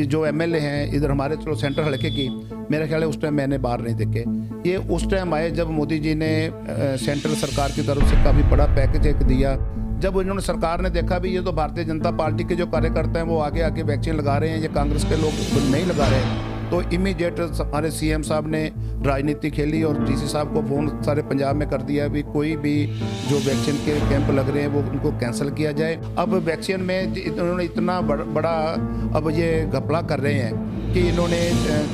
जो एमएलए हैं इधर हमारे चलो सेंट्रल हल्के की, मेरा ख्याल है उस टाइम मैंने बाहर नहीं देखे। ये उस टाइम आए जब मोदी जी ने सेंट्रल सरकार की तरफ से काफ़ी बड़ा पैकेज एक दिया। जब इन्होंने सरकार ने देखा भी ये तो भारतीय जनता पार्टी के जो कार्यकर्ता हैं वो आगे आके वैक्सीन लगा रहे हैं, ये कांग्रेस के लोग नहीं लगा रहे हैं, तो इमीडिएट हमारे सीएम साहब ने राजनीति खेली और डीसी साहब को फ़ोन सारे पंजाब में कर दिया भी कोई भी जो वैक्सीन के कैंप लग रहे हैं वो उनको कैंसिल किया जाए। अब वैक्सीन में इन्होंने इतना बड़ा अब ये घपला कर रहे हैं कि इन्होंने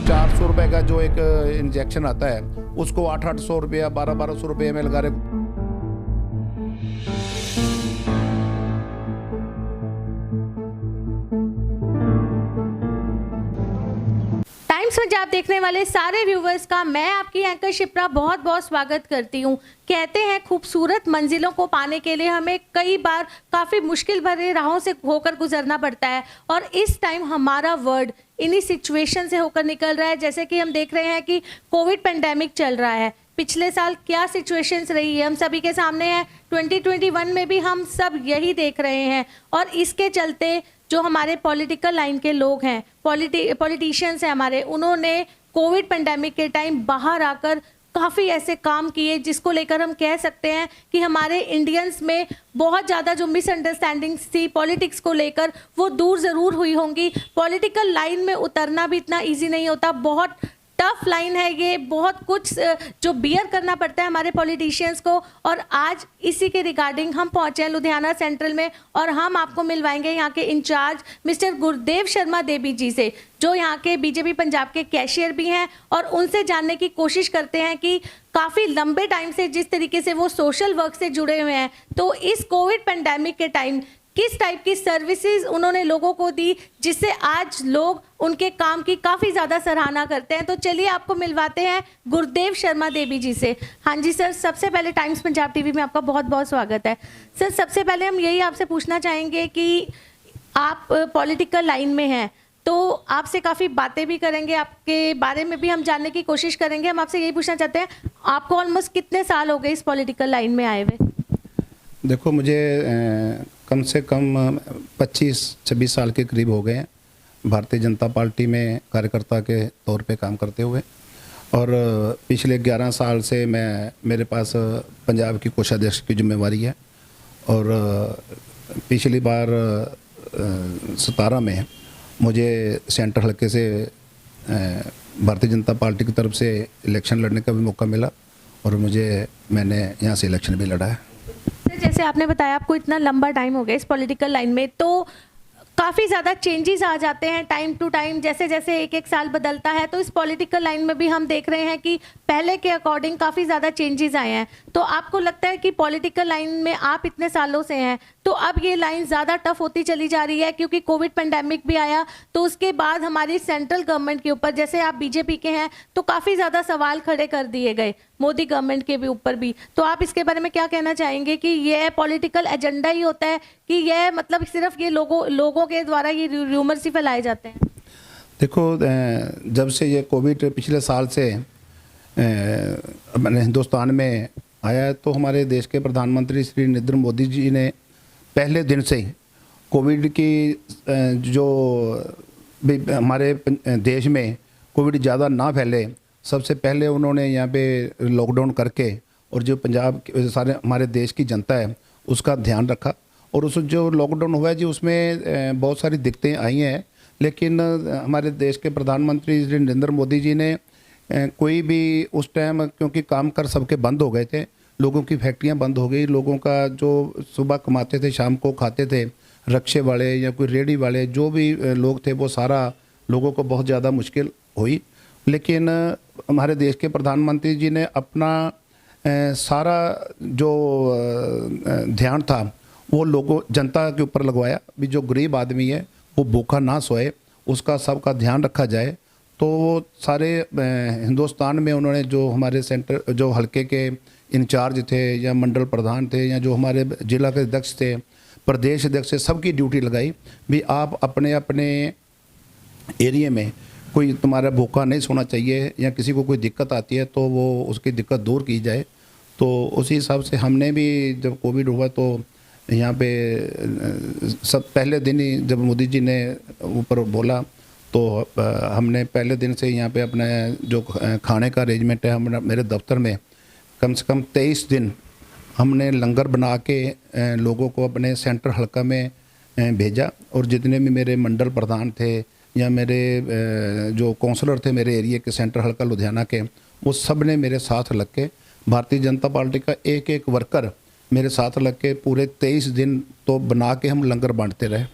400 रुपये का जो एक इंजेक्शन आता है उसको 800 रुपया 1200 रुपये में लगा रहे। टाइम्स पंजाब देखने वाले सारे व्यूवर्स का मैं आपकी एंकर शिप्रा बहुत बहुत स्वागत करती हूँ। कहते हैं खूबसूरत मंजिलों को पाने के लिए हमें कई बार काफ़ी मुश्किल भरे राहों से होकर गुजरना पड़ता है और इस टाइम हमारा वर्ल्ड इन्हीं सिचुएशन से होकर निकल रहा है। जैसे कि हम देख रहे हैं कि कोविड पेंडेमिक चल रहा है, पिछले साल क्या सिचुएशंस रही है हम सभी के सामने है, 2021 में भी हम सब यही देख रहे हैं। और इसके चलते जो हमारे पॉलिटिकल लाइन के लोग हैं, पॉलिटिशियंस हैं हमारे, उन्होंने कोविड पेंडेमिक के टाइम बाहर आकर काफ़ी ऐसे काम किए जिसको लेकर हम कह सकते हैं कि हमारे इंडियंस में बहुत ज़्यादा जो मिसअंडरस्टैंडिंग्स थी पॉलिटिक्स को लेकर वो दूर ज़रूर हुई होंगी। पॉलिटिकल लाइन में उतरना भी इतना इजी नहीं होता, बहुत टफ लाइन है ये, बहुत कुछ जो बियर करना पड़ता है हमारे पॉलिटिशियंस को। और आज इसी के रिगार्डिंग हम पहुंचे हैं लुधियाना सेंट्रल में और हम आपको मिलवाएंगे यहाँ के इंचार्ज मिस्टर गुरदेव शर्मा देवी जी से, जो यहाँ के बीजेपी पंजाब के कैशियर भी हैं, और उनसे जानने की कोशिश करते हैं कि काफ़ी लंबे टाइम से जिस तरीके से वो सोशल वर्क से जुड़े हुए हैं, तो इस कोविड पेंडेमिक के टाइम किस टाइप की सर्विसेज उन्होंने लोगों को दी जिससे आज लोग उनके काम की काफ़ी ज़्यादा सराहना करते हैं। तो चलिए आपको मिलवाते हैं गुरदेव शर्मा देवी जी से। हाँ जी सर, सबसे पहले टाइम्स पंजाब टीवी में आपका बहुत बहुत स्वागत है। सर, सबसे पहले हम यही आपसे पूछना चाहेंगे कि आप पॉलिटिकल लाइन में हैं तो आपसे काफ़ी बातें भी करेंगे, आपके बारे में भी हम जानने की कोशिश करेंगे। हम आपसे यही पूछना चाहते हैं, आपको ऑलमोस्ट कितने साल हो गए इस पॉलिटिकल लाइन में आए हुए? देखो, मुझे कम से कम 25-26 साल के करीब हो गए हैं भारतीय जनता पार्टी में कार्यकर्ता के तौर पे काम करते हुए। और पिछले 11 साल से मेरे पास पंजाब की कोषाध्यक्ष की जिम्मेवारी है। और पिछली बार 17 में मुझे सेंट्रल हल्के से भारतीय जनता पार्टी की तरफ से इलेक्शन लड़ने का भी मौका मिला और मैंने यहाँ से इलेक्शन भी लड़ा है। जैसे आपने बताया आपको इतना लंबा टाइम हो गया इस पॉलिटिकल लाइन में, तो काफ़ी ज़्यादा चेंजेस आ जाते हैं टाइम टू टाइम, जैसे जैसे एक एक साल बदलता है। तो इस पॉलिटिकल लाइन में भी हम देख रहे हैं कि पहले के अकॉर्डिंग काफ़ी ज़्यादा चेंजेस आए हैं। तो आपको लगता है कि पॉलिटिकल लाइन में आप इतने सालों से हैं तो अब ये लाइन ज़्यादा टफ होती चली जा रही है, क्योंकि कोविड पेंडेमिक भी आया तो उसके बाद हमारी सेंट्रल गवर्नमेंट के ऊपर, जैसे आप बीजेपी के हैं, तो काफ़ी ज़्यादा सवाल खड़े कर दिए गए मोदी गवर्नमेंट के भी ऊपर भी। तो आप इसके बारे में क्या कहना चाहेंगे कि यह पॉलिटिकल एजेंडा ही होता है कि यह मतलब सिर्फ ये लोगों के द्वारा ये रूमर्स ही फैलाए जाते हैं? देखो, जब से ये कोविड पिछले साल से हिंदुस्तान में आया है तो हमारे देश के प्रधानमंत्री श्री नरेंद्र मोदी जी ने पहले दिन से ही कोविड की जो हमारे देश में कोविड ज़्यादा ना फैले, सबसे पहले उन्होंने यहाँ पे लॉकडाउन करके और जो पंजाब सारे हमारे देश की जनता है उसका ध्यान रखा। और उस जो लॉकडाउन हुआ है जी उसमें बहुत सारी दिक्कतें आई हैं, लेकिन हमारे देश के प्रधानमंत्री श्री नरेंद्र मोदी जी ने कोई भी उस टाइम, क्योंकि काम कर सबके बंद हो गए थे, लोगों की फैक्ट्रियां बंद हो गई, लोगों का जो सुबह कमाते थे शाम को खाते थे, रिक्शे वाले या कोई रेडी वाले जो भी लोग थे वो सारा लोगों को बहुत ज़्यादा मुश्किल हुई। लेकिन हमारे देश के प्रधानमंत्री जी ने अपना सारा जो ध्यान था वो जनता के ऊपर लगवाया भी जो गरीब आदमी है वो भूखा ना सोए, उसका सबका ध्यान रखा जाए। तो सारे हिंदुस्तान में उन्होंने जो हमारे सेंटर जो हल्के के इंचार्ज थे या मंडल प्रधान थे या जो हमारे जिला के अध्यक्ष थे, प्रदेश अध्यक्ष थे, सबकी ड्यूटी लगाई भी आप अपने अपने एरिया में कोई तुम्हारा भूखा नहीं सोना चाहिए या किसी को कोई दिक्कत आती है तो वो उसकी दिक्कत दूर की जाए। तो उसी हिसाब से हमने भी जब कोविड हुआ तो यहाँ पे सब पहले दिन ही जब मोदी जी ने ऊपर बोला तो हमने पहले दिन से यहाँ पे अपने जो खाने का अरेंजमेंट है, हम मेरे दफ्तर में कम से कम 23 दिन हमने लंगर बना के लोगों को अपने सेंटर हल्का में भेजा। और जितने भी मेरे मंडल प्रधान थे या मेरे जो काउंसलर थे मेरे एरिया के सेंटर हल्का लुधियाना के, वो सब ने मेरे साथ लग के, भारतीय जनता पार्टी का एक एक वर्कर मेरे साथ लग के पूरे 23 दिन तो बना के हम लंगर बांटते रहे।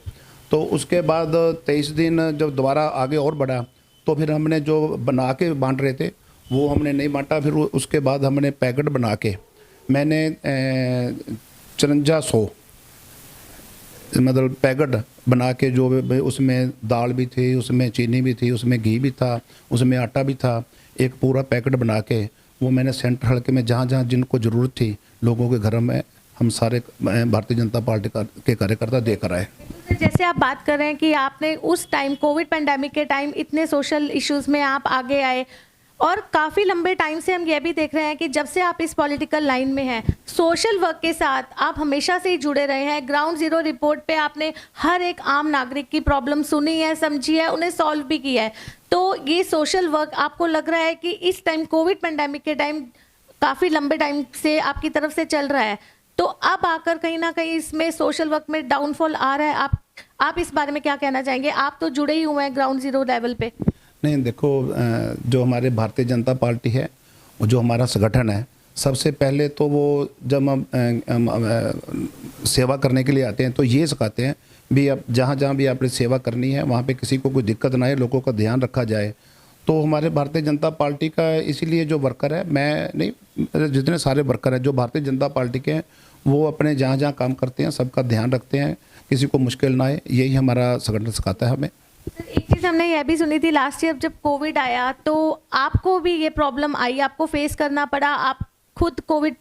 तो उसके बाद 23 दिन जब दोबारा आगे और बढ़ा तो फिर हमने जो बना के बांट रहे थे वो हमने नहीं बांटा। फिर उसके बाद हमने पैकेट बना के मैंने 5400 मतलब पैकेट बना के, जो उसमें दाल भी थी, उसमें चीनी भी थी, उसमें घी भी था, उसमें आटा भी था, एक पूरा पैकेट बना के वो मैंने सेंटर हल्के में जहाँ जहाँ जिनको ज़रूरत थी लोगों के घरों में हम सारे भारतीय जनता पार्टी के कार्यकर्ता देकर आए। जैसे आप बात कर रहे हैं कि आपने उस टाइम कोविड पेंडेमिक के टाइम इतने सोशल इश्यूज में आप आगे आए, और काफ़ी लंबे टाइम से हम ये भी देख रहे हैं कि जब से आप इस पॉलिटिकल लाइन में हैं, सोशल वर्क के साथ आप हमेशा से ही जुड़े रहे हैं। ग्राउंड जीरो रिपोर्ट पे आपने हर एक आम नागरिक की प्रॉब्लम सुनी है, समझी है, उन्हें सॉल्व भी किया है। तो ये सोशल वर्क आपको लग रहा है कि इस टाइम कोविड पेंडेमिक के टाइम काफ़ी लंबे टाइम से आपकी तरफ से चल रहा है, तो अब आकर कहीं ना कहीं इसमें सोशल वर्क में डाउनफॉल आ रहा है, आप इस बारे में क्या कहना चाहेंगे? आप तो जुड़े ही हुए हैं ग्राउंड जीरो लेवल पे। नहीं, देखो, जो हमारे भारतीय जनता पार्टी है, जो हमारा संगठन है, सबसे पहले तो वो जब हम सेवा करने के लिए आते हैं तो ये सिखाते हैं भी अब जहाँ जहाँ भी आपने सेवा करनी है वहाँ पे किसी को कोई दिक्कत ना आए, लोगों का ध्यान रखा जाए। तो हमारे भारतीय जनता पार्टी का इसीलिए जो वर्कर है, मैं नहीं, जितने सारे वर्कर हैं जो भारतीय जनता पार्टी के हैं, वो अपने जहाँ जहाँ काम करते हैं सबका ध्यान रखते हैं, किसी को मुश्किल ना आए, यही हमारा संगठन सिखाता है हमें। एक चीज़ हमने यह भी सुनी थी लास्ट ईयर जब कोविड आया तो आपको भी ये प्रॉब्लम आई, आपको फेस करना पड़ा। आप खुद कोविड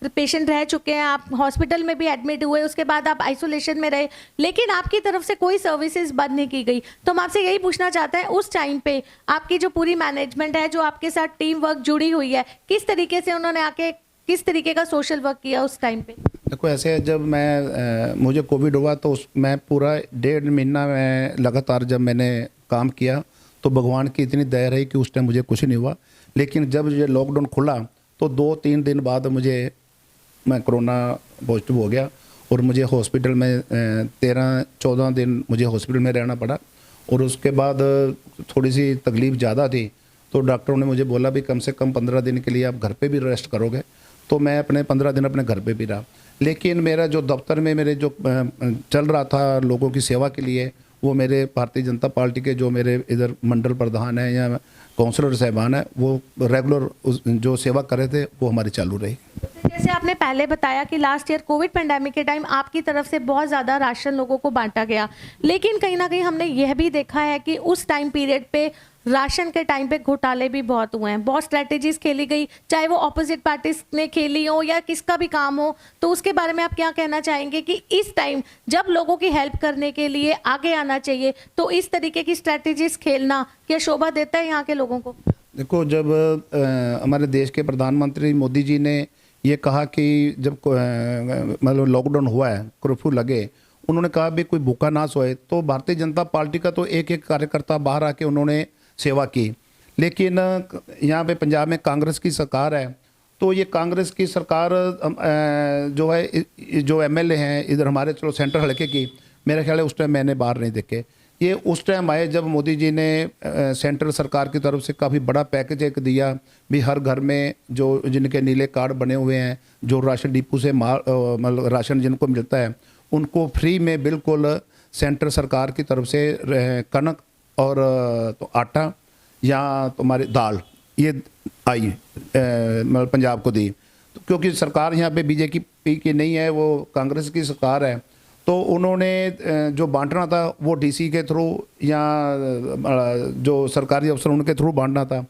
पेशेंट रह चुके हैं, आप हॉस्पिटल में भी एडमिट हुए, उसके बाद आप आइसोलेशन में रहे, लेकिन आपकी तरफ से कोई सर्विसेज बंद नहीं की गई। तो हम आपसे यही पूछना चाहते हैं, उस टाइम पे आपकी जो पूरी मैनेजमेंट है, जो आपके साथ टीम वर्क जुड़ी हुई है, किस तरीके से उन्होंने आके किस तरीके का सोशल वर्क किया उस टाइम पे? देखो, ऐसे जब मुझे कोविड हुआ तो मैं पूरा 1.5 महीना में लगातार जब मैंने काम किया तो भगवान की इतनी दया रही कि उस टाइम मुझे कुछ नहीं हुआ। लेकिन जब ये लॉकडाउन खुला तो 2-3 दिन बाद मैं कोरोना पॉजिटिव हो गया और मुझे हॉस्पिटल में 13-14 दिन मुझे हॉस्पिटल में रहना पड़ा। और उसके बाद थोड़ी सी तकलीफ़ ज़्यादा थी तो डॉक्टरों ने मुझे बोला भी कम से कम 15 दिन के लिए आप घर पे भी रेस्ट करोगे। तो मैं अपने 15 दिन अपने घर पे भी रहा। लेकिन मेरा जो दफ्तर में मेरे जो चल रहा था लोगों की सेवा के लिए, वो मेरे भारतीय जनता पार्टी के जो मेरे इधर मंडल प्रधान हैं या काउंसलर साहबान हैं, वो रेगुलर जो सेवा कर रहे थे वो हमारी चालू रही। जैसे आपने पहले बताया कि लास्ट ईयर कोविड पेंडेमिक के टाइम आपकी तरफ से बहुत ज़्यादा राशन लोगों को बांटा गया, लेकिन कहीं ना कहीं हमने यह भी देखा है कि उस टाइम पीरियड पे राशन के टाइम पे घोटाले भी बहुत हुए हैं, बहुत स्ट्रेटेजीज खेली गई, चाहे वो ऑपोजिट पार्टीज ने खेली हो या किसका भी काम हो। तो उसके बारे में आप क्या कहना चाहेंगे कि इस टाइम जब लोगों की हेल्प करने के लिए आगे आना चाहिए तो इस तरीके की स्ट्रेटेजीज खेलना क्या शोभा देता है यहाँ के लोगों को? देखो, जब हमारे देश के प्रधानमंत्री मोदी जी ने ये कहा कि जब मतलब लॉकडाउन हुआ है, कर्फ्यू लगे, उन्होंने कहा भी कोई भूखा ना सोए, तो भारतीय जनता पार्टी का तो एक एक कार्यकर्ता बाहर आके उन्होंने सेवा की। लेकिन यहाँ पे पंजाब में कांग्रेस की सरकार है, तो ये कांग्रेस की सरकार जो है, जो एमएलए हैं इधर हमारे चलो सेंटर हल्के की, मेरा ख्याल है उस टाइम मैंने बाहर नहीं देखे। ये उस टाइम आए जब मोदी जी ने सेंट्रल सरकार की तरफ से काफ़ी बड़ा पैकेज एक दिया भी हर घर में जो जिनके नीले कार्ड बने हुए हैं, जो राशन डिपो से मतलब राशन जिनको मिलता है, उनको फ्री में बिल्कुल सेंट्रल सरकार की तरफ से कनक और तो आटा या तुम्हारी दाल ये आई मतलब पंजाब को दी। तो क्योंकि सरकार यहाँ पे बीजेपी की नहीं है, वो कांग्रेस की सरकार है, तो उन्होंने जो बांटना था वो डीसी के थ्रू या जो सरकारी अफसर उनके थ्रू बांटना था।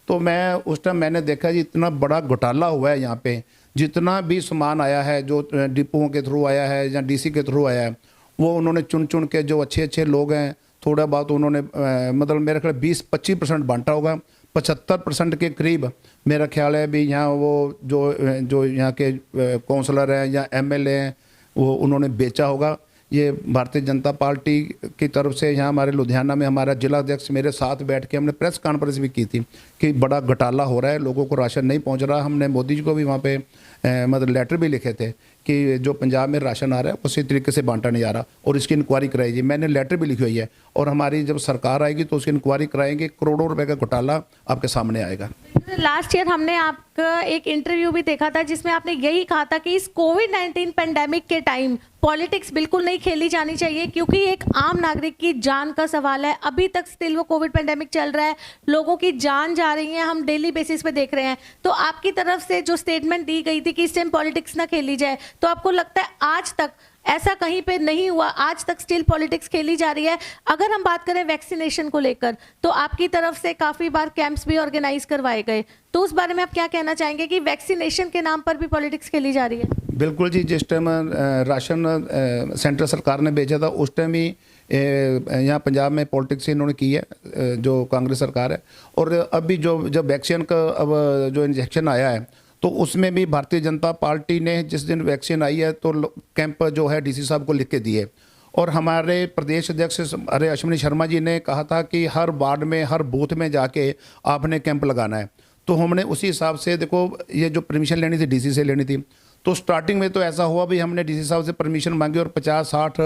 तो मैं उस टाइम मैंने देखा जी इतना बड़ा घोटाला हुआ है यहाँ पे, जितना भी सामान आया है जो डिपोओं के थ्रू आया है या डीसी के थ्रू आया है, वो उन्होंने चुन चुन के जो अच्छे अच्छे लोग हैं थोड़ा बहुत उन्होंने मतलब मेरा ख्याल 20-25% बांटा होगा, 75% के करीब मेरा ख्याल है भी यहाँ वो जो यहाँ के काउंसलर हैं या एमएलए हैं वो उन्होंने बेचा होगा, ये भारतीय जनता पार्टी की तरफ से यहाँ हमारे लुधियाना में हमारा जिला अध्यक्ष मेरे साथ बैठ के हमने प्रेस कॉन्फ्रेंस भी की थी कि बड़ा घोटाला हो रहा है, लोगों को राशन नहीं पहुँच रहा। हमने मोदी जी को भी वहाँ पे मतलब लेटर भी लिखे थे कि जो पंजाब में राशन आ रहा है उसी तरीके से बांटा नहीं आ रहा और इसकी इंक्वायरी कराई जी। मैंने लेटर भी लिखी हुई है और हमारी जब सरकार आएगी तो उसकी इंक्वायरी कराएंगे, करोड़ों रुपए का घोटाला आपके सामने आएगा। लास्ट ईयर हमने आपका एक इंटरव्यू भी देखा था जिसमें आपने यही कहा था कि इस कोविड-19 पेंडेमिक के टाइम पॉलिटिक्स बिल्कुल नहीं खेली जानी चाहिए क्योंकि एक आम नागरिक की जान का सवाल है। अभी तक स्टिल वो कोविड पेंडेमिक चल रहा है, लोगों की जान जा रही है, हम डेली बेसिस पे देख रहे हैं। तो आपकी तरफ से जो स्टेटमेंट दी गई थी कि इस टाइम पॉलिटिक्स ना खेली जाए, तो आपको लगता है आज तक ऐसा कहीं पे नहीं हुआ, आज तक स्टिल पॉलिटिक्स खेली जा रही है? अगर हम बात करें वैक्सीनेशन को लेकर तो आपकी तरफ से काफ़ी बार कैंप्स भी ऑर्गेनाइज करवाए गए, तो उस बारे में आप क्या कहना चाहेंगे कि वैक्सीनेशन के नाम पर भी पॉलिटिक्स खेली जा रही है? बिल्कुल जी, जिस टाइम राशन सेंट्रल सरकार ने भेजा था उस टाइम ही यहाँ पंजाब में पॉलिटिक्स इन्होंने की है, जो कांग्रेस सरकार है। और अभी जो जब वैक्सीन का अब जो इंजेक्शन आया है तो उसमें भी भारतीय जनता पार्टी ने जिस दिन वैक्सीन आई है तो कैंप जो है डीसी साहब को लिख के दिए और हमारे प्रदेश अध्यक्ष अरे अश्विनी शर्मा जी ने कहा था कि हर वार्ड में हर बूथ में जाके आपने कैंप लगाना है। तो हमने उसी हिसाब से, देखो ये जो परमिशन लेनी थी डीसी से लेनी थी, तो स्टार्टिंग में तो ऐसा हुआ भी हमने डीसी साहब से परमिशन मांगी और 50-60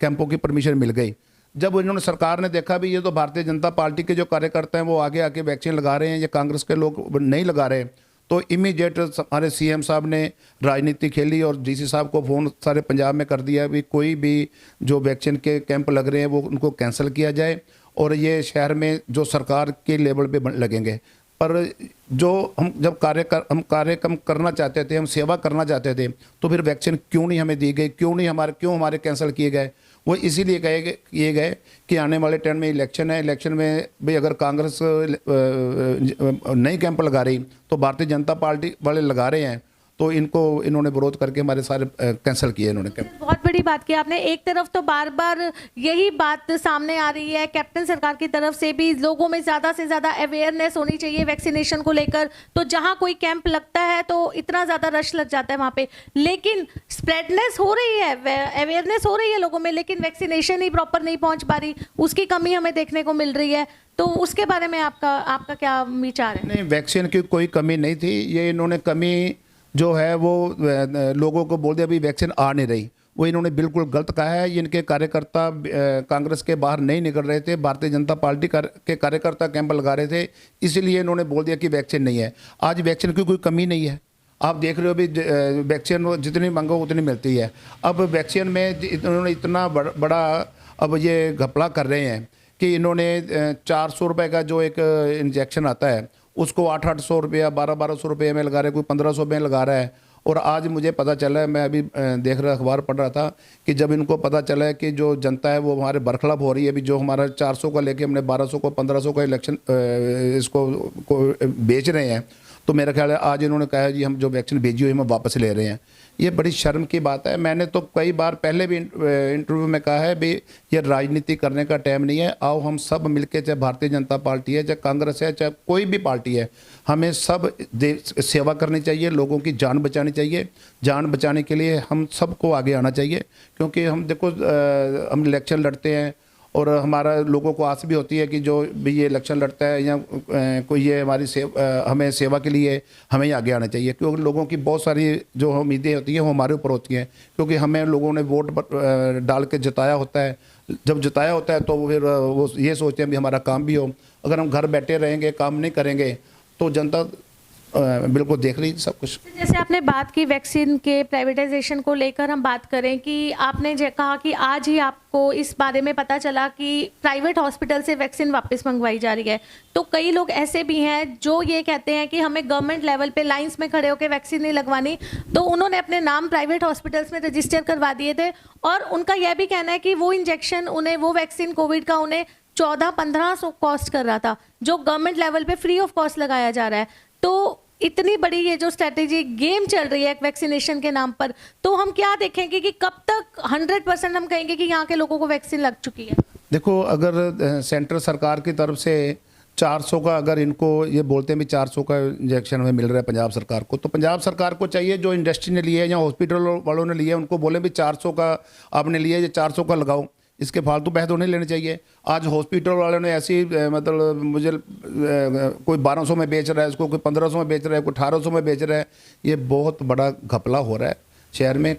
कैंपों की परमिशन मिल गई। जब इन्होंने सरकार ने देखा भी ये तो भारतीय जनता पार्टी के जो कार्यकर्ता हैं वो आगे आके वैक्सीन लगा रहे हैं, ये कांग्रेस के लोग नहीं लगा रहे, तो इमीडिएट हमारे सीएम साहब ने राजनीति खेली और डीसी साहब को फ़ोन सारे पंजाब में कर दिया भी कोई भी जो वैक्सीन के कैंप लग रहे हैं वो उनको कैंसिल किया जाए और ये शहर में जो सरकार के लेवल पे लगेंगे। पर जो हम जब कार्यक्रम करना चाहते थे, हम सेवा करना चाहते थे, तो फिर वैक्सीन क्यों नहीं हमें दी गई, क्यों हमारे कैंसिल किए गए? वो इसीलिए किए गए कि आने वाले टाइम में इलेक्शन है, इलेक्शन में भाई अगर कांग्रेस नई कैंप लगा रही तो भारतीय जनता पार्टी वाले लगा रहे हैं, तो इन्होंने विरोध करके हमारे सारे कैंसिल किए इन्होंने कैंप। बहुत बड़ी बात की आपने। एक तरफ तो बार बार यही बात सामने आ रही है कैप्टन सरकार की तरफ से भी, लोगों में ज़्यादा से ज़्यादा अवेयरनेस होनी चाहिए वैक्सीनेशन को लेकर, तो जहां कोई कैंप लगता है तो इतना ज़्यादा रश लग जाता है वहां पे, लेकिन स्प्रेडनेस हो रही है, अवेयरनेस हो रही है लोगों में, लेकिन वैक्सीनेशन ही प्रॉपर नहीं पहुँच पा रही, उसकी कमी हमें देखने को मिल रही है। तो उसके बारे में आपका क्या विचार है? नहीं, वैक्सीन की कोई कमी नहीं थी, ये इन्होंने कमी जो है वो लोगों को बोल दिया अभी वैक्सीन आ नहीं रही, वो इन्होंने बिल्कुल गलत कहा है। इनके कार्यकर्ता कांग्रेस के बाहर नहीं निकल रहे थे, भारतीय जनता पार्टी के कार्यकर्ता कैंप लगा रहे थे, इसीलिए इन्होंने बोल दिया कि वैक्सीन नहीं है। आज वैक्सीन की कोई कमी नहीं है, आप देख रहे हो अभी वैक्सीन जितनी मांगो उतनी मिलती है। अब वैक्सीन में इन्होंने इतना बड़ा अब ये घपला कर रहे हैं कि इन्होंने 400 रुपये का जो एक इंजेक्शन आता है उसको 800 रुपया 1200 रुपये में लगा रहे, कोई 1500 में लगा रहा है। और आज मुझे पता चला है, मैं अभी देख रहा अखबार पढ़ रहा था कि जब इनको पता चला है कि जो जनता है वो हमारे बरखलाफ हो रही है, अभी जो हमारा 400 का लेके हमने 1200 को 1500 का इलेक्शन इसको बेच रहे हैं, तो मेरा ख्याल है आज इन्होंने कहा है जी हम जो वैक्सीन भेजी हुई हम वापस ले रहे हैं। ये बड़ी शर्म की बात है। मैंने तो कई बार पहले भी इंटरव्यू में कहा है भी ये राजनीति करने का टाइम नहीं है, आओ हम सब मिलके, चाहे भारतीय जनता पार्टी है, चाहे कांग्रेस है, चाहे कोई भी पार्टी है, हमें सब सेवा करनी चाहिए, लोगों की जान बचानी चाहिए। जान बचाने के लिए हम सबको आगे आना चाहिए, क्योंकि हम देखो हम इलेक्शन लड़ते हैं और हमारा लोगों को आस भी होती है कि जो भी ये इलेक्शन लड़ता है या कोई ये हमारी हमें सेवा के लिए हमें ही आगे आना चाहिए, क्योंकि लोगों की बहुत सारी जो उम्मीदें होती हैं वो हमारे ऊपर होती हैं, क्योंकि हमें लोगों ने वोट डाल के जिताया होता है। जब जिताया होता है तो फिर वो ये सोचते हैं भी हमारा काम भी हो। अगर हम घर बैठे रहेंगे, काम नहीं करेंगे, तो जनता बिल्कुल देख रही सब कुछ। जैसे आपने बात की वैक्सीन के प्राइवेटाइजेशन को लेकर, हम बात करें कि आपने कहा कि आज ही आपको इस बारे में पता चला कि प्राइवेट हॉस्पिटल से वैक्सीन वापस मंगवाई जा रही है, तो कई लोग ऐसे भी हैं जो ये कहते हैं कि हमें गवर्नमेंट लेवल पे लाइंस में खड़े होकर वैक्सीन नहीं लगवानी, तो उन्होंने अपने नाम प्राइवेट हॉस्पिटल्स में रजिस्टर करवा दिए थे और उनका यह भी कहना है कि वो इंजेक्शन उन्हें, वो वैक्सीन कोविड का उन्हें 1400-1500 कॉस्ट कर रहा था, जो गवर्नमेंट लेवल पे फ्री ऑफ कॉस्ट लगाया जा रहा है। तो इतनी बड़ी ये जो स्ट्रेटेजी गेम चल रही है वैक्सीनेशन के नाम पर, तो हम क्या देखेंगे कि कब तक 100% हम कहेंगे कि यहाँ के लोगों को वैक्सीन लग चुकी है? देखो, अगर सेंट्रल सरकार की तरफ से 400 का, अगर इनको ये बोलते हैं भी 400 का इंजेक्शन हमें मिल रहा है पंजाब सरकार को, तो पंजाब सरकार को चाहिए जो इंडस्ट्री ने लिए या हॉस्पिटल वालों ने लिए उनको बोले भी 400 का आपने लिया, ये 400 का लगाओ। इसके फालतू पैसे तो नहीं लेने चाहिए। आज हॉस्पिटल वालों ने ऐसी मतलब मुझे कोई 1200 में बेच रहा है, उसको कोई 1500 में बेच रहा है, कोई 1800 में बेच रहा है। ये बहुत बड़ा घपला हो रहा है शहर में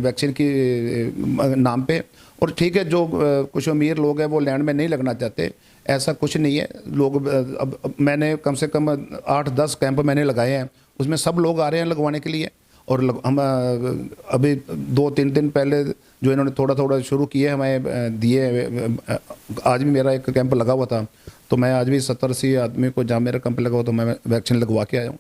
वैक्सीन की नाम पे। और ठीक है, जो कुछ अमीर लोग हैं वो लैंड में नहीं लगना चाहते, ऐसा कुछ नहीं है। लोग अब मैंने कम से कम 8-10 कैंप मैंने लगाए हैं, उसमें सब लोग आ रहे हैं लगवाने के लिए। और हम अभी 2-3 दिन पहले जो इन्होंने थोड़ा थोड़ा शुरू किए हमें दिए। आज भी मेरा एक कैंप लगा हुआ था, तो मैं आज भी 70-80 आदमी को, जहाँ मेरा कैंप लगा हुआ तो मैं वैक्सीन लगवा के आया हूँ।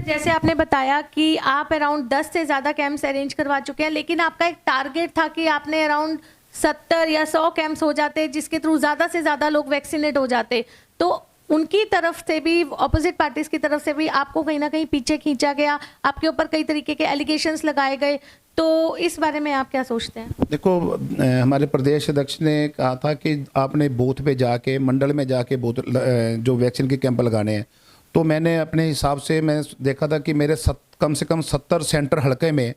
जैसे आपने बताया कि आप अराउंड 10 से ज़्यादा कैंप्स अरेंज करवा चुके हैं, लेकिन आपका एक टारगेट था कि आपने अराउंड 70 या 100 कैंप्स हो जाते जिसके थ्रू ज़्यादा से ज़्यादा लोग वैक्सीनेट हो जाते। तो उनकी तरफ से भी, ऑपोजिट पार्टीज की तरफ से भी आपको कहीं ना कहीं पीछे खींचा गया, आपके ऊपर कई तरीके के एलिगेशंस लगाए गए। तो इस बारे में आप क्या सोचते हैं? देखो, हमारे प्रदेश अध्यक्ष ने कहा था कि आपने बूथ पे जाके, मंडल में जाके बूथ जो वैक्सीन के कैंप लगाने हैं। तो मैंने अपने हिसाब से मैं देखा था कि मेरे कम से कम 70 सेंटर हल्के में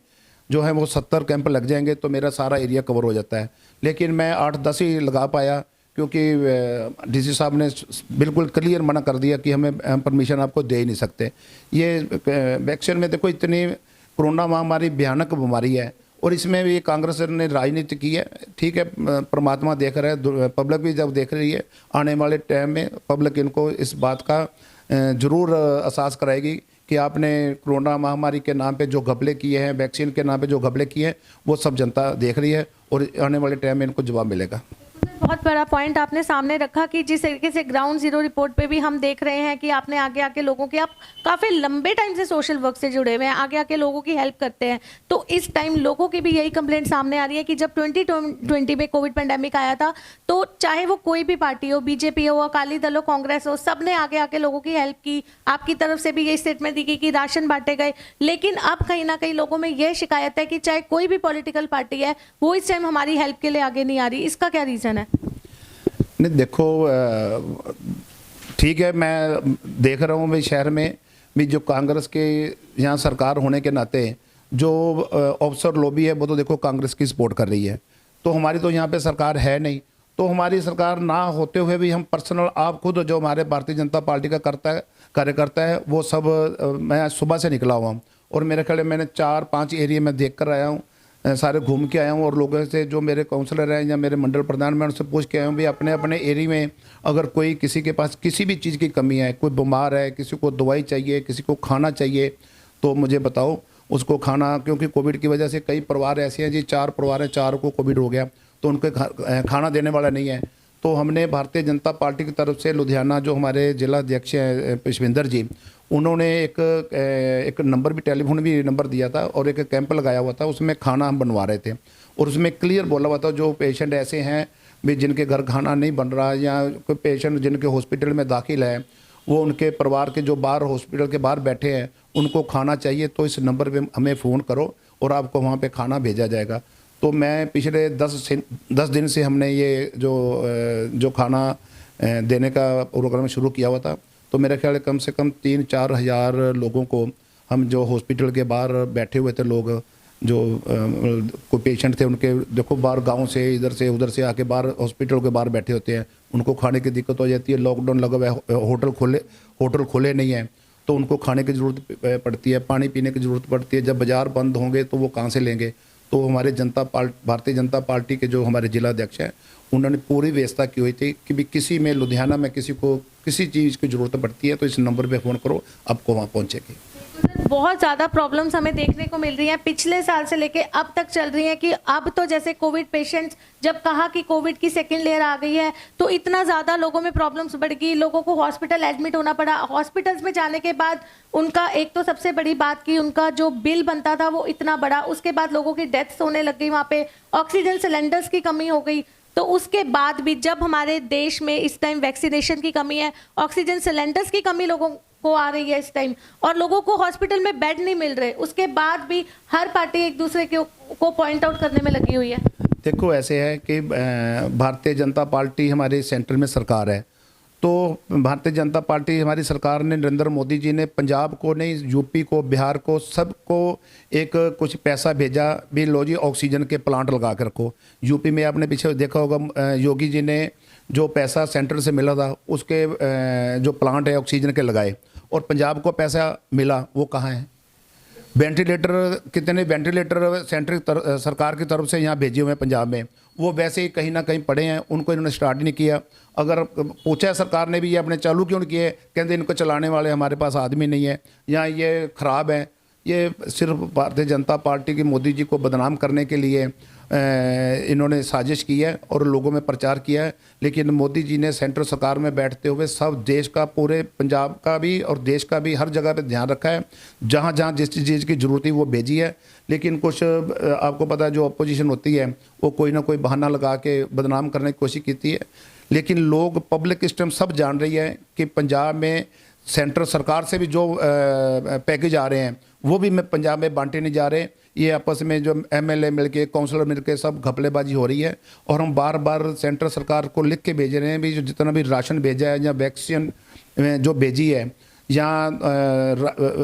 जो है वो 70 कैंप लग जाएंगे तो मेरा सारा एरिया कवर हो जाता है। लेकिन मैं 8-10 ही लगा पाया, क्योंकि डीसी साहब ने बिल्कुल क्लियर मना कर दिया कि हमें परमिशन आपको दे ही नहीं सकते। ये वैक्सीन में देखो, इतनी कोरोना महामारी भयानक बीमारी है और इसमें भी कांग्रेस ने राजनीति की है। ठीक है, परमात्मा देख रहा है, पब्लिक भी जब देख रही है, आने वाले टाइम में पब्लिक इनको इस बात का ज़रूर एहसास कराएगी कि आपने कोरोना महामारी के नाम पे जो घपले किए हैं, वैक्सीन के नाम पे जो घपले किए हैं, वो सब जनता देख रही है और आने वाले टाइम में इनको जवाब मिलेगा। बहुत बड़ा पॉइंट आपने सामने रखा कि जिस तरीके से ग्राउंड जीरो रिपोर्ट पे भी हम देख रहे हैं कि आपने आगे आके लोगों की, आप काफ़ी लंबे टाइम से सोशल वर्क से जुड़े हुए हैं, आगे आके लोगों की हेल्प करते हैं। तो इस टाइम लोगों की भी यही कंप्लेंट सामने आ रही है कि जब 2020 में कोविड पेंडेमिक आया था, तो चाहे वो कोई भी पार्टी हो, बीजेपी हो, अकाली दल हो, कांग्रेस हो, सब ने आगे आके लोगों की हेल्प की। आपकी तरफ से भी ये स्टेटमेंट दी गई कि राशन बांटे गए। लेकिन अब कहीं ना कहीं लोगों में यह शिकायत है कि चाहे कोई भी पॉलिटिकल पार्टी है, वो इस टाइम हमारी हेल्प के लिए आगे नहीं आ रही। इसका क्या रीज़न है? नहीं, देखो, ठीक है, मैं देख रहा हूँ भाई शहर में भी जो कांग्रेस के यहाँ सरकार होने के नाते जो ऑफिसर लॉबी है वो तो देखो कांग्रेस की सपोर्ट कर रही है। तो हमारी तो यहाँ पे सरकार है नहीं। तो हमारी सरकार ना होते हुए भी हम पर्सनल, आप खुद जो हमारे भारतीय जनता पार्टी का कार्यकर्ता है वो सब, मैं सुबह से निकला हुआ हूँ और मेरे ख्याल मैंने 4-5 एरिया में देख कर आया हूँ, सारे घूम के आया हूँ। और लोगों से, जो मेरे काउंसलर हैं या मेरे मंडल प्रधान, मैं उनसे पूछ के आया हूँ भी अपने अपने एरिया में अगर कोई किसी के पास किसी भी चीज़ की कमी है, कोई बीमार है, किसी को दवाई चाहिए, किसी को खाना चाहिए, तो मुझे बताओ उसको खाना। क्योंकि कोविड की वजह से कई परिवार ऐसे हैं जी, 4 परिवार हैं, 4 को कोविड हो गया तो उनके खाना देने वाला नहीं है। तो हमने भारतीय जनता पार्टी की तरफ से लुधियाना, जो हमारे जिला अध्यक्ष हैं पुष्पिंदर जी, उन्होंने एक नंबर भी, टेलीफोन भी नंबर दिया था और एक कैंप लगाया हुआ था, उसमें खाना हम बनवा रहे थे। और उसमें क्लियर बोला हुआ था जो पेशेंट ऐसे हैं भी जिनके घर खाना नहीं बन रहा, या कोई पेशेंट जिनके हॉस्पिटल में दाखिल है, वो उनके परिवार के जो बाहर हॉस्पिटल के बाहर बैठे हैं उनको खाना चाहिए, तो इस नंबर पे हमें फ़ोन करो और आपको वहाँ पे खाना भेजा जाएगा। तो मैं पिछले 10 दिन से हमने ये जो खाना देने का प्रोग्राम शुरू किया हुआ था। तो मेरे ख्याल कम से कम 3-4 हज़ार लोगों को हम, जो हॉस्पिटल के बाहर बैठे हुए थे लोग, जो कोई पेशेंट थे, उनके देखो बाहर गांव से, इधर से उधर से आके बाहर हॉस्पिटल के बाहर बैठे होते हैं, उनको खाने की दिक्कत हो जाती है। लॉकडाउन लगा हुआ है, होटल खोले नहीं हैं, तो उनको खाने की ज़रूरत पड़ती है, पानी पीने की ज़रूरत पड़ती है। जब बाज़ार बंद होंगे तो वो कहाँ से लेंगे? तो हमारे भारतीय जनता पार्टी के जो हमारे जिला अध्यक्ष हैं, उन्होंने पूरी व्यवस्था की हुई थी कि भी किसी में, लुधियाना में किसी को किसी चीज़ की ज़रूरत पड़ती है तो इस नंबर पे फ़ोन करो, आपको वहाँ पहुँचेगी। बहुत ज़्यादा प्रॉब्लम्स हमें देखने को मिल रही हैं, पिछले साल से लेके अब तक चल रही हैं कि अब तो जैसे कोविड पेशेंट्स, जब कहा कि कोविड की सेकेंड लेयर आ गई है तो इतना ज़्यादा लोगों में प्रॉब्लम्स बढ़ गई, लोगों को हॉस्पिटल एडमिट होना पड़ा। हॉस्पिटल्स में जाने के बाद उनका, एक तो सबसे बड़ी बात कि उनका जो बिल बनता था वो इतना बड़ा, उसके बाद लोगों की डेथ्स होने लग गई, वहाँ पे ऑक्सीजन सिलेंडर्स की कमी हो गई। तो उसके बाद भी जब हमारे देश में इस टाइम वैक्सीनेशन की कमी है, ऑक्सीजन सिलेंडर्स की कमी लोगों को आ रही है इस टाइम, और लोगों को हॉस्पिटल में बेड नहीं मिल रहे, उसके बाद भी हर पार्टी एक दूसरे को पॉइंट आउट करने में लगी हुई है। देखो, ऐसे है कि भारतीय जनता पार्टी हमारे सेंटर में सरकार है, तो भारतीय जनता पार्टी हमारी सरकार ने, नरेंद्र मोदी जी ने पंजाब को नहीं, यूपी को, बिहार को, सबको एक कुछ पैसा भेजा भी, लो जी ऑक्सीजन के प्लांट लगा कर रखो। यूपी में आपने पीछे देखा होगा, योगी जी ने जो पैसा सेंटर से मिला था उसके जो प्लांट है ऑक्सीजन के लगाए, और पंजाब को पैसा मिला वो कहाँ है? वेंटिलेटर, कितने वेंटिलेटर सेंट्रल सरकार की तरफ से यहाँ भेजे हुए हैं पंजाब में, वो वैसे ही कहीं ना कहीं पड़े हैं, उनको इन्होंने स्टार्ट ही नहीं किया। अगर पूछा सरकार ने भी ये अपने चालू क्यों नहीं किए, कहते इनको चलाने वाले हमारे पास आदमी नहीं है या ये ख़राब है। ये सिर्फ भारतीय जनता पार्टी की मोदी जी को बदनाम करने के लिए इन्होंने साजिश की है और लोगों में प्रचार किया है। लेकिन मोदी जी ने सेंट्रल सरकार में बैठते हुए सब देश का, पूरे पंजाब का भी और देश का भी हर जगह पे ध्यान रखा है। जहाँ जहाँ जिस चीज़ की ज़रूरत थी वो भेजी है। लेकिन कुछ आपको पता है जो अपोजिशन होती है वो कोई ना कोई बहाना लगा के बदनाम करने की कोशिश की है। लेकिन लोग, पब्लिक इस टाइम सब जान रही है कि पंजाब में सेंट्रल सरकार से भी जो पैकेज आ रहे हैं वो भी में पंजाब में बांटे नहीं जा रहे। ये आपस में जो एमएलए मिलके, काउंसलर मिलके सब घपलेबाजी हो रही है। और हम बार बार सेंट्रल सरकार को लिख के भेज रहे हैं भी, जो जितना भी राशन भेजा है या वैक्सीन जो भेजी है या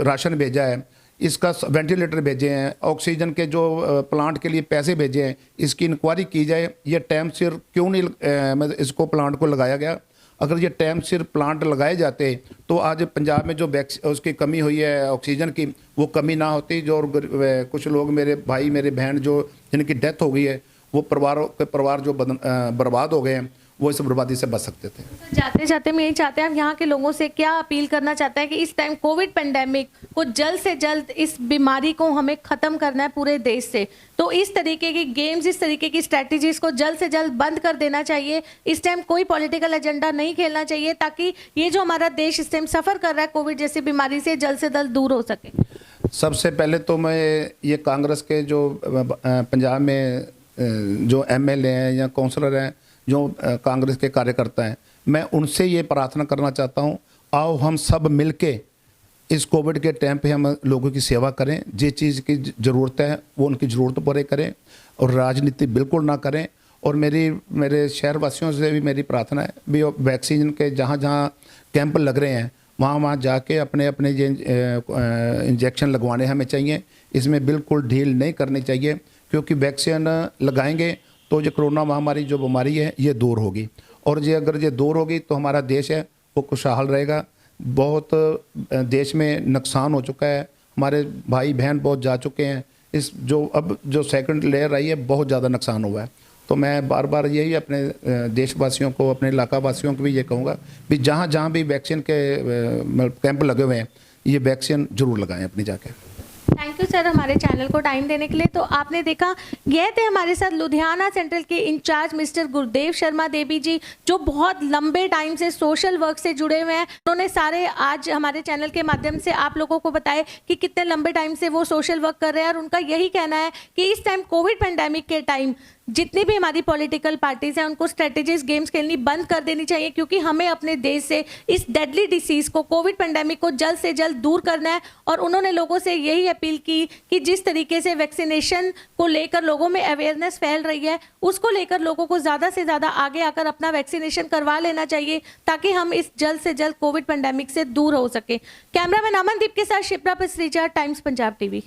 राशन भेजा है, इसका वेंटिलेटर भेजे हैं, ऑक्सीजन के जो प्लांट के लिए पैसे भेजे हैं, इसकी इंक्वायरी की जाए। ये टाइम सिर क्यों नहीं इसको प्लांट को लगाया गया? अगर ये टाइम सिर प्लांट लगाए जाते तो आज पंजाब में जो उसकी कमी हुई है ऑक्सीजन की, वो कमी ना होती। जो कुछ लोग, मेरे भाई मेरे बहन जो जिनकी डेथ हो गई है, वो परिवार जो बर्बाद हो गए हैं, वो इस बर्बादी से बच सकते थे। जाते जाते मैं यही चाहते हैं, हम यहाँ के लोगों से क्या अपील करना चाहते हैं कि इस टाइम कोविड पेंडेमिक को जल्द से जल्द, इस बीमारी को हमें ख़त्म करना है पूरे देश से। तो इस तरीके की गेम्स, इस तरीके की स्ट्रैटेजीज को जल्द से जल्द बंद कर देना चाहिए। इस टाइम कोई पॉलिटिकल एजेंडा नहीं खेलना चाहिए, ताकि ये जो हमारा देश इस टाइम सफ़र कर रहा है कोविड जैसी बीमारी से, जल्द से जल्द दूर हो सके। सबसे पहले तो मैं ये कांग्रेस के जो पंजाब में जो एमएलए हैं या काउंसलर हैं, जो कांग्रेस के कार्यकर्ता हैं, मैं उनसे ये प्रार्थना करना चाहता हूँ, आओ हम सब मिलके इस कोविड के टाइम पे हम लोगों की सेवा करें। जिस चीज़ की ज़रूरत है वो उनकी ज़रूरत पूरे करें और राजनीति बिल्कुल ना करें। और मेरे शहरवासियों से भी मेरी प्रार्थना है भी, वैक्सीन के जहाँ जहाँ कैंप लग रहे हैं वहाँ जाके अपने ये इंजेक्शन लगवाने हमें चाहिए। इसमें बिल्कुल ढील नहीं करनी चाहिए, क्योंकि वैक्सीन लगाएंगे तो जो कोरोना महामारी जो बीमारी है ये दूर होगी, और अगर ये दूर होगी तो हमारा देश है वो खुशहाल रहेगा। बहुत देश में नुकसान हो चुका है, हमारे भाई बहन बहुत जा चुके हैं। इस जो सेकंड लेयर आई है, बहुत ज़्यादा नुकसान हुआ है। तो मैं बार बार यही अपने देशवासियों को, अपने इलाका वासियों को भी ये कहूँगा भी जहाँ जहाँ भी वैक्सीन के कैंप लगे हुए हैं, ये वैक्सीन जरूर लगाएं अपनी जाके। थैंक यू सर हमारे चैनल को टाइम देने के लिए। तो आपने देखा, ये थे हमारे साथ लुधियाना सेंट्रल के इंचार्ज मिस्टर गुरुदेव शर्मा देवी जी, जो बहुत लंबे टाइम से सोशल वर्क से जुड़े हुए हैं। उन्होंने सारे आज हमारे चैनल के माध्यम से आप लोगों को बताया कि कितने लंबे टाइम से वो सोशल वर्क कर रहे हैं। और उनका यही कहना है कि इस टाइम कोविड पेंडेमिक के टाइम जितनी भी हमारी पॉलिटिकल पार्टीज हैं, उनको स्ट्रेटेजीज गेम्स खेलनी बंद कर देनी चाहिए, क्योंकि हमें अपने देश से इस डेडली डिसीज को, कोविड पेंडेमिक को जल्द से जल्द दूर करना है। और उन्होंने लोगों से यही अपील की कि जिस तरीके से वैक्सीनेशन को लेकर लोगों में अवेयरनेस फैल रही है, उसको लेकर लोगों को ज़्यादा से ज़्यादा आगे आकर अपना वैक्सीनेशन करवा लेना चाहिए, ताकि हम इस जल्द से जल्द कोविड पेंडेमिक से दूर हो सके। कैमरामैन अमनदीप के साथ शिप्रा पसरीजा, टाइम्स पंजाब टीवी।